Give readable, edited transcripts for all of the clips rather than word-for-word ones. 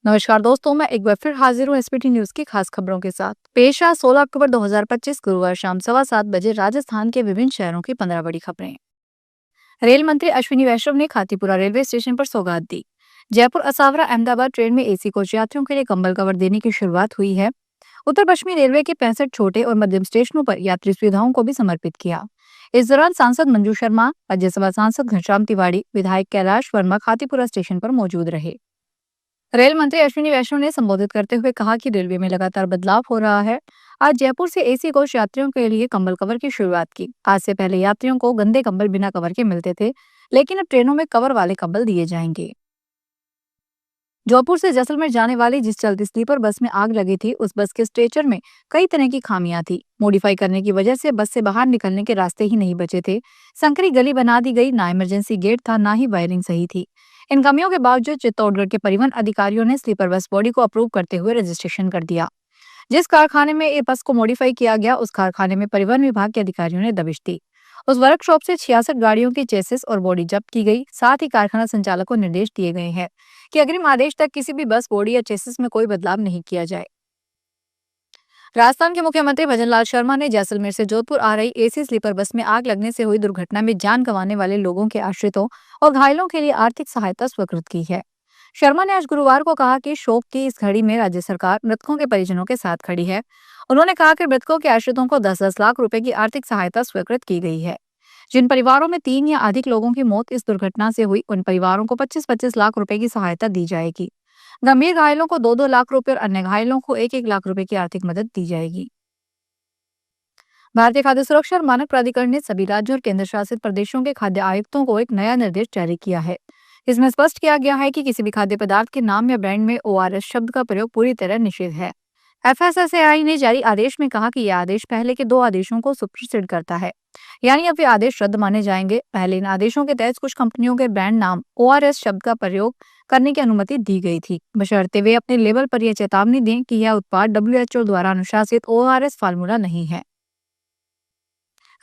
नमस्कार दोस्तों, मैं एक बार फिर हाजिर हूँ एसपीटी न्यूज की खास खबरों के साथ। पेश है 16 अक्टूबर 2025 गुरुवार शाम 7:15 बजे राजस्थान के विभिन्न शहरों की 15 बड़ी खबरें। रेल मंत्री अश्विनी वैष्णव ने खातीपुरा रेलवे स्टेशन पर सौगात दी। जयपुर असावरा अहमदाबाद ट्रेन में एसी कोच यात्रियों के लिए कंबल कवर देने की शुरुआत हुई है। उत्तर पश्चिमी रेलवे के 65 छोटे और मध्यम स्टेशनों पर यात्री सुविधाओं को भी समर्पित किया। इस दौरान सांसद मंजू शर्मा, राज्यसभा सांसद घनश्याम तिवाड़ी, विधायक कैलाश वर्मा खातीपुरा स्टेशन पर मौजूद रहे। रेल मंत्री अश्विनी वैष्णव ने संबोधित करते हुए कहा कि रेलवे में लगातार बदलाव हो रहा है। आज जयपुर से एसी कोच यात्रियों के लिए कंबल कवर की शुरुआत की। आज से पहले यात्रियों को गंदे कंबल बिना कवर के मिलते थे, लेकिन अब ट्रेनों में कवर वाले कंबल दिए जाएंगे। जयपुर से जैसलमेर जाने वाली जिस चलती स्लीपर बस में आग लगी थी, उस बस के स्ट्रेचर में कई तरह की खामियां थी। मॉडिफाई करने की वजह से बस से बाहर निकलने के रास्ते ही नहीं बचे थे। संकरी गली बना दी गई, ना इमरजेंसी गेट था, ना ही वायरिंग सही थी। इन कमियों के बावजूद चित्तौड़गढ़ के परिवहन अधिकारियों ने स्लीपर बस बॉडी को अप्रूव करते हुए रजिस्ट्रेशन कर दिया। जिस कारखाने में ये बस को मॉडिफाई किया गया, उस कारखाने में परिवहन विभाग के अधिकारियों ने दबिश दी। उस वर्कशॉप से 66 गाड़ियों की चेसिस और बॉडी जब्त की गई। साथ ही कारखाना संचालक को निर्देश दिए गए हैं कि अग्रिम आदेश तक किसी भी बस बॉडी या चेसिस में कोई बदलाव नहीं किया जाए। राजस्थान के मुख्यमंत्री भजनलाल शर्मा ने जैसलमेर से जोधपुर आ रही एसी स्लीपर बस में आग लगने से हुई दुर्घटना में जान गंवाने वाले लोगों के आश्रितों और घायलों के लिए आर्थिक सहायता स्वीकृत की है। शर्मा ने आज गुरुवार को कहा कि शोक की इस घड़ी में राज्य सरकार मृतकों के परिजनों के साथ खड़ी है। उन्होंने कहा कि मृतकों के आश्रितों को 10-10 लाख रुपए की आर्थिक सहायता स्वीकृत की गई है। जिन परिवारों में 3 या अधिक लोगों की मौत इस दुर्घटना से हुई, उन परिवारों को 25-25 लाख रुपए की सहायता दी जाएगी। गंभीर घायलों को 2-2 लाख रुपए और अन्य घायलों को 1-1 लाख रुपए की आर्थिक मदद दी जाएगी। भारतीय खाद्य सुरक्षा और मानक प्राधिकरण ने सभी राज्यों और केंद्र शासित प्रदेशों के खाद्य आयुक्तों को एक नया निर्देश जारी किया है। इसमें स्पष्ट किया गया है कि किसी भी खाद्य पदार्थ के नाम या ब्रांड में ओआरएस शब्द का प्रयोग पूरी तरह निषेध है। एफएसएसएआई ने जारी आदेश में कहा कि यह आदेश पहले के 2 आदेशों को सुप्रीसीड करता है, यानी अब ये आदेश रद्द माने जाएंगे। पहले इन आदेशों के तहत कुछ कंपनियों के ब्रांड नाम ओआरएस शब्द का प्रयोग करने की अनुमति दी गई थी, बशर्ते वे अपने लेबल पर यह चेतावनी दें कि यह उत्पाद डब्ल्यूएचओ द्वारा अनुशासित ओआरएस फार्मूला नहीं है।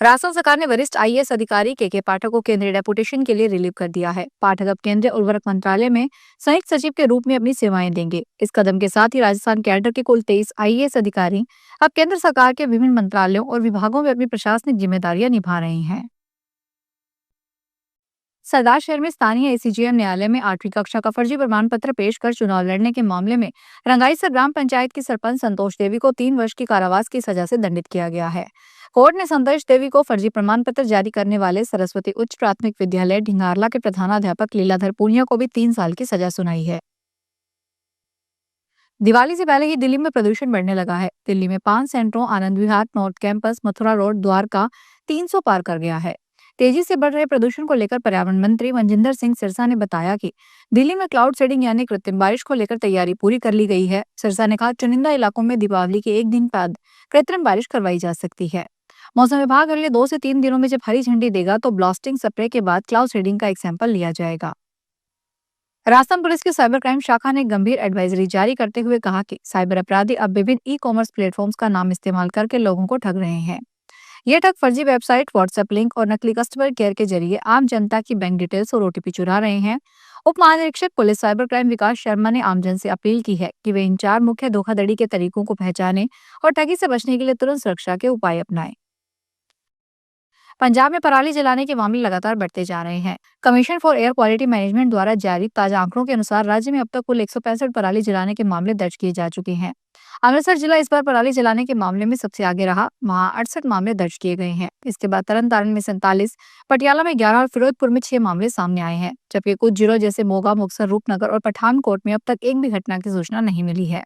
राजस्थान सरकार ने वरिष्ठ आईएएस अधिकारी के पाठक को केंद्रीय डेपुटेशन के लिए रिलीव कर दिया है। पाठक अब केंद्रीय उर्वरक मंत्रालय में संयुक्त सचिव के रूप में अपनी सेवाएं देंगे। इस कदम के साथ ही राजस्थान कैडर के कुल 23 आईएएस अधिकारी अब केंद्र सरकार के विभिन्न मंत्रालयों और विभागों में अपनी प्रशासनिक जिम्मेदारियां निभा रहे हैं। सरदार शहर में स्थानीय एसीजेएम न्यायालय में 8वीं कक्षा का फर्जी प्रमाण पत्र पेश कर चुनाव लड़ने के मामले में रंगाईसर ग्राम पंचायत की सरपंच संतोष देवी को 3 वर्ष की कारावास की सजा से दंडित किया गया है। कोर्ट ने संतोष देवी को फर्जी प्रमाण पत्र जारी करने वाले सरस्वती उच्च प्राथमिक विद्यालय ढिंगारला के प्रधानाध्यापक लीलाधर पूनिया को भी 3 साल की सजा सुनाई है। दिवाली से पहले ही दिल्ली में प्रदूषण बढ़ने लगा है। दिल्ली में 5 सेंटरों Anand Vihar, north campus, Mathura road, Dwarka 300 पार कर गया है। तेजी से बढ़ रहे प्रदूषण को लेकर पर्यावरण मंत्री मनजिंदर सिंह सिरसा ने बताया कि दिल्ली में क्लाउड सीडिंग यानी कृत्रिम बारिश को लेकर तैयारी पूरी कर ली गई है। सिरसा ने कहा, चुनिंदा इलाकों में दीपावली के एक दिन बाद कृत्रिम बारिश करवाई जा सकती है। मौसम विभाग अगले 2 से 3 दिनों में जब हरी झंडी देगा तो ब्लास्टिंग स्प्रे के बाद क्लाउड सीडिंग का एक सैंपल लिया जाएगा। राजस्थान पुलिस की साइबर क्राइम शाखा ने गंभीर एडवाइजरी जारी करते हुए कहा कि साइबर अपराधी अब विभिन्न ई-कॉमर्स प्लेटफॉर्म्स का नाम इस्तेमाल करके लोगों को ठग रहे हैं। ये ठग फर्जी वेबसाइट, व्हाट्सएप लिंक और नकली कस्टमर केयर के जरिए आम जनता की बैंक डिटेल्स और ओटीपी चुरा रहे हैं। उप महानिरीक्षक पुलिस साइबर क्राइम विकास शर्मा ने आमजन से अपील की है कि वे इन 4 मुख्य धोखाधड़ी के तरीकों को पहचानें और ठगी से बचने के लिए तुरंत सुरक्षा के उपाय अपनाएं। पंजाब में पराली जलाने के मामले लगातार बढ़ते जा रहे हैं। Commission for air quality management द्वारा जारी ताजा आंकड़ों के अनुसार राज्य में अब तक कुल 165 पराली जलाने के मामले दर्ज किए जा चुके हैं। अमृतसर जिला इस बार पराली जलाने के मामले में सबसे आगे रहा, वहां 68 मामले दर्ज किए गए हैं। इसके बाद तरन में 47, पटियाला में 11 और फिरोजपुर में 6 मामले सामने आए हैं, जबकि कुछ जिलों जैसे मोगा, मुक्तसर, रूपनगर और पठानकोट में अब तक एक भी घटना की सूचना नहीं मिली है।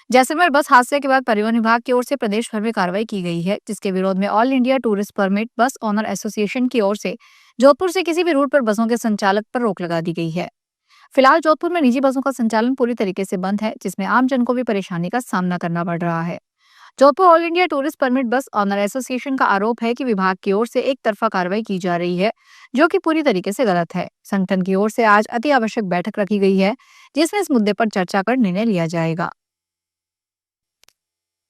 जैसलमेर बस हादसे के बाद परिवहन विभाग की ओर से प्रदेश भर में कार्रवाई की गई है, जिसके विरोध में ऑल इंडिया टूरिस्ट परमिट बस ओनर एसोसिएशन की ओर से जोधपुर से किसी भी रूट पर बसों के संचालक पर रोक लगा दी गई है। फिलहाल जोधपुर में निजी बसों का संचालन पूरी तरीके से बंद है, जिसमें आम जन को भी परेशानी का सामना करना पड़ रहा है। Jodhpur all India tourist permit बस ओनर एसोसिएशन का आरोप है कि विभाग की ओर से एक तरफा कार्रवाई की जा रही है, जो कि पूरी तरीके से गलत है। संगठन की ओर से आज अति आवश्यक बैठक रखी गई है, जिसमें इस मुद्दे पर चर्चा कर निर्णय लिया जाएगा।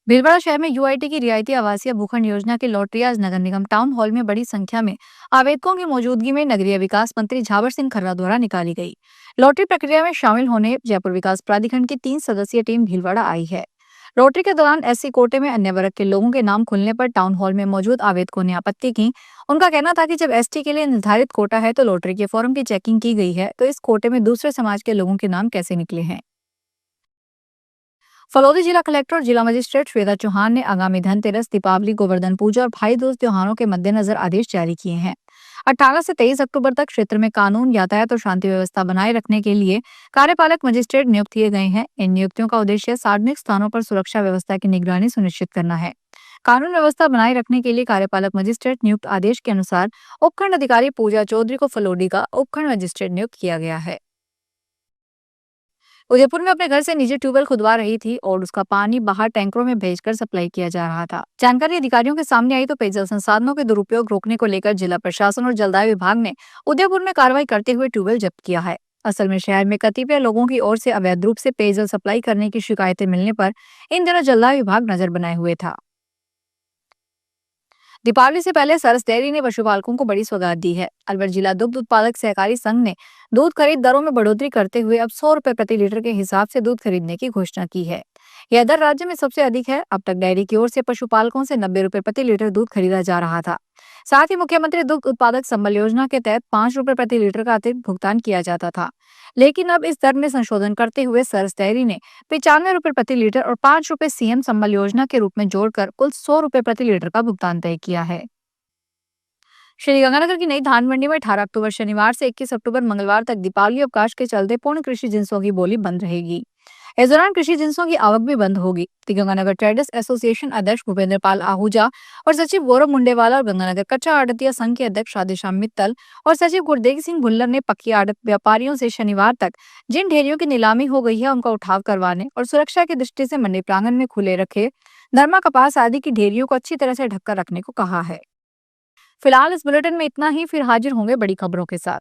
भीलवाड़ा शहर में यूआईटी की रियायती आवासीय भूखंड योजना की लॉटरी आज नगर निगम टाउन हॉल में बड़ी संख्या में आवेदकों की मौजूदगी में नगरीय विकास मंत्री झावर सिंह खर्रा द्वारा निकाली गई। लॉटरी प्रक्रिया में शामिल होने जयपुर विकास प्राधिकरण की 3 सदस्यीय टीम भीलवाड़ा आई है। लॉटरी के दौरान एससी कोटे में अन्य वर्ग के लोगों के नाम खुलने पर टाउन हॉल में मौजूद आवेदकों ने आपत्ति की। उनका कहना था कि जब एसटी के लिए निर्धारित कोटा है तो लॉटरी के फॉर्म की चेकिंग की गई है, तो इस कोटे में दूसरे समाज के लोगों के नाम कैसे निकले हैं। फलौदी जिला कलेक्टर और जिला मजिस्ट्रेट श्वेता चौहान ने आगामी धनतेरस, दीपावली, गोवर्धन पूजा और भाई दूज त्योहारों के मद्देनजर आदेश जारी किए हैं। 18 से 23 अक्टूबर तक क्षेत्र में कानून, यातायात और शांति व्यवस्था बनाए रखने के लिए कार्यपालक मजिस्ट्रेट नियुक्त किए गए हैं। इन नियुक्तियों का उद्देश्य सार्वजनिक स्थानों पर सुरक्षा व्यवस्था की निगरानी सुनिश्चित करना है। कानून व्यवस्था बनाए रखने के लिए कार्यपालक मजिस्ट्रेट नियुक्त आदेश के अनुसार उपखंड अधिकारी पूजा चौधरी को फलोडी का उपखंड मजिस्ट्रेट नियुक्त किया गया है। उदयपुर में अपने घर से निजी ट्यूबवेल खुदवा रही थी और उसका पानी बाहर टैंकरों में भेजकर सप्लाई किया जा रहा था। जानकारी अधिकारियों के सामने आई तो पेयजल संसाधनों के दुरुपयोग रोकने को लेकर जिला प्रशासन और जलदाय विभाग ने उदयपुर में कार्रवाई करते हुए ट्यूबवेल जब्त किया है। असल में शहर में कतिपय लोगों की ओर से अवैध रूप से पेयजल सप्लाई करने की शिकायतें मिलने पर इन दिनों जलदाय विभाग नजर बनाए हुए था। दीपावली से पहले सरस डेयरी ने पशुपालकों को बड़ी सौगात दी है। अलवर जिला दुग्ध उत्पादक सहकारी संघ ने दूध खरीद दरों में बढ़ोतरी करते हुए अब 100 रुपए प्रति लीटर के हिसाब से दूध खरीदने की घोषणा की है। यह दर राज्य में सबसे अधिक है। अब तक डेयरी की ओर से पशुपालकों से 90 रुपए प्रति लीटर दूध खरीदा जा रहा था। साथ ही मुख्यमंत्री दुग्ध उत्पादक संबल योजना के तहत 5 रुपए प्रति लीटर का अतिरिक्त भुगतान किया जाता था, लेकिन अब इस दर में संशोधन करते हुए सरस डेयरी ने 95 रुपए प्रति लीटर और 5 रुपए सीएम संबल योजना के रूप में जोड़कर कुल 100 रुपए प्रति लीटर का भुगतान तय किया है। श्रीगंगानगर की नई धान मंडी में 18 अक्टूबर शनिवार से 21 अक्टूबर मंगलवार तक दीपावली अवकाश के चलते पूर्ण कृषि जिंसों की बोली बंद रहेगी। इस दौरान कृषि जिंसों की आवक भी बंद होगी। गंगानगर ट्रेडर्स एसोसिएशन अध्यक्ष भूपेंद्र पाल आहूजा और सचिव गौरव मुंडेवाला और गंगानगर कच्चा आड़तिया संघ के अध्यक्ष राधेश्याम मित्तल और सचिव गुरदेव सिंह भुल्लर ने पक्की आड़त व्यापारियों से शनिवार तक जिन ढेरियों की नीलामी हो गई है उनका उठाव करवाने और सुरक्षा की दृष्टि से मंडी प्रांगण में खुले रखे नरमा, कपास आदि की ढेरियों को अच्छी तरह से ढककर रखने को कहा है। फिलहाल इस बुलेटिन में इतना ही, फिर हाजिर होंगे बड़ी खबरों के साथ।